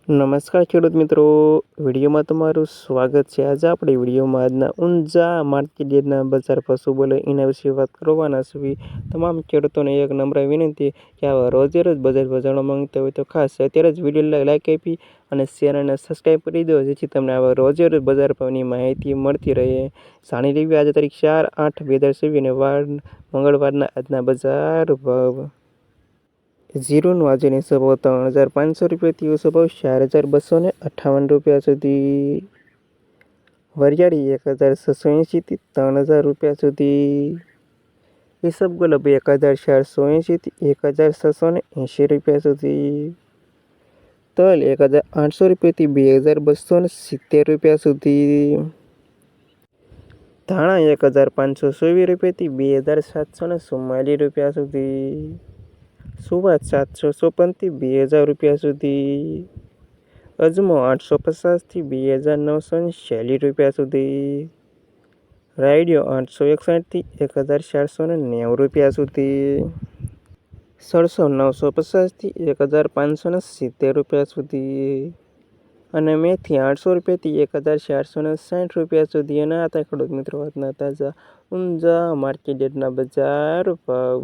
નમસ્કાર ખેડૂત મિત્રો, વિડીયોમાં તમારું સ્વાગત છે। આજે આપણે વિડીયોમાં આજના ઊંઝા માર્કેટયાર્ડના બજાર પશુબળો એના વિશે વાત કરવાના છીએ। તમામ ખેડૂતોને એક નમ્ર વિનંતી કે આવા રોજે રોજ બજાર જાણવા માંગતા હોય તો ખાસ અત્યારે જ વિડીયો લાઈક આપી અને ચેનલને સબસ્ક્રાઈબ કરી દો, જેથી તમને આવા રોજે રોજ બજાર ભાવની માહિતી મળતી રહે। જાણી લેવી આજે તારીખ 4/8/2024 અને વાર મંગળવારના આજના બજાર ભાવ। જીરુનો આજની સભાવ 3,500 રૂપિયાથી ઓછો ભાવ 4,258 રૂપિયા સુધી। વરિયાળી 1,680થી 3,000 રૂપિયા સુધી। ઈસબગુલ 1,480થી 1,680 રૂપિયા સુધી। તલ 1,800 રૂપિયાથી 2,270 રૂપિયા સુધી। ધાણા 1,524 રૂપિયાથી 2,744 રૂપિયા સુધી। સુવા 754થી 2,000 રૂપિયા સુધી। અજમો 850થી 2,940 રૂપિયા સુધી। રાયડિયો 861થી 1,490 રૂપિયા સુધી। સરસો 950થી 1,570 રૂપિયા સુધી અને મેથી 800 રૂપિયાથી 1,460 રૂપિયા સુધી। અને આ ખેડૂત મિત્રો આજના તાજા ઊંઝા માર્કેટયાર્ડના બજાર ભાવ।